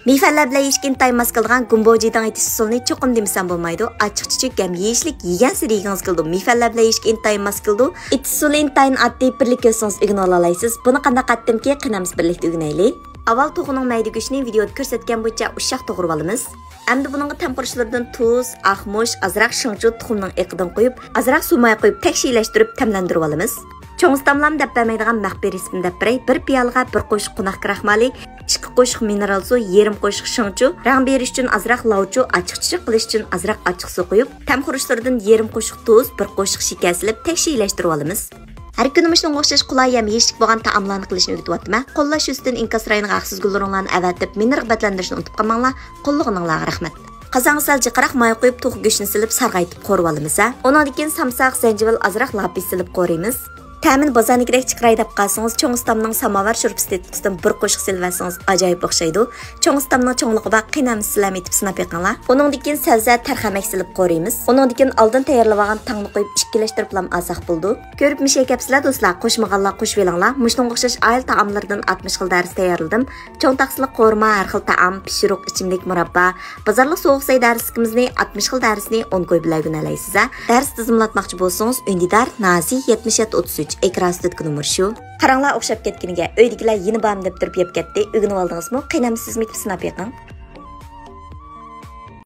Meyfeller bilan yeyishga intayin mos keladigan gumbojidang etish usulini cho'qim demasam bo'lmaydi. Achchiq-chuchuk ham yeyishlik yegan sari yegingiz keldi. Meyfeller bilan yeyishga intayin mos keldi. Etish usuli intayin oddiy birlik ko'rsangiz o'rganib olasiz. Buni qanday qatdimki qinamiz birlikda o'rganaylik. Avval to'g'rining mayda go'shtini videoda ko'rsatgan bo'yicha ushaq to'g'rib olamiz. Endi buningga tempurishlardan tuz, ahmosh, azraq shingchu tuxumning eqidan qo'yib, azraq suv may qo'yib tekshirlashtirib tamlantirib olamiz. Cho'ngstamlam deb bermaydigan maxfiy resmini deb beray. 1 piyolaga 1 qo'shiq qunaq kraxmali, 2 qo'shiq mineral suv, yarım qo'shiq shingchu, rang berish uchun azraq lavchu, achchiq qilish uchun azraq achchiq suv qo'yib, tamxurishlardan yarım qo'shiq tuz, 1 qo'shiq shakar silib tekshirlashtirib olamiz. Har kunimizning o'xshash qulay ham yeyishlik bo'lgan taomlarni qilishni o'rgatyapman. Qo'llash ustidan inkas rayoniga haqsiz gullaringlarni avatib, meni rag'batlantirishni unutib qolmanglar. Qo'llig'inglarga rahmat. Qozonga sal jiqaroq may qo'yib, to'q go'shtni silib sarg'aytib qo'rib olamiz. Undan keyin samsaq, zanjabil, azraq lapis silib qo'raymiz. Ta'min bozornikidek chiqray deb qolsangiz, cho'ngstamning samovar shurpisi tetkidan 1 qo'shiq silvasangiz ajoyib o'xshaydi. Cho'ngstamning cho'ngligiga qiynamiz silam etib sinab yiqinglar. Undan keyin salza tarxamak silib qo'raymiz. Undan keyin oldin tayyorlab olgan tangni qo'yib ishkilashtirib ham alsaq bo'ldi. Ko'rib mishay kapsizlar do'stlar, qo'shmaganlar qo'shib elinglar. Mushunga o'xshash oil taomlardan 60 xil dars tayyorladim. Cho'ng taqsili qo'rma, har xil taom, pishiriq, ichimlik, murabba. Bozorlik sovuq say darskimizni 60 xil darsni 10 qo'y bilan o'rganalaysiz. Dars tizimlatmoqchi bo'lsangiz, Undidar Nazi 7733 ekran üstüdeki numar şu. Qaranglar o'xshab ketganiga, uydagilar yeni bam deb turib yeb ketdi. O'rganib oldingizmi? Qiynamsizmi deb sinab yiqing.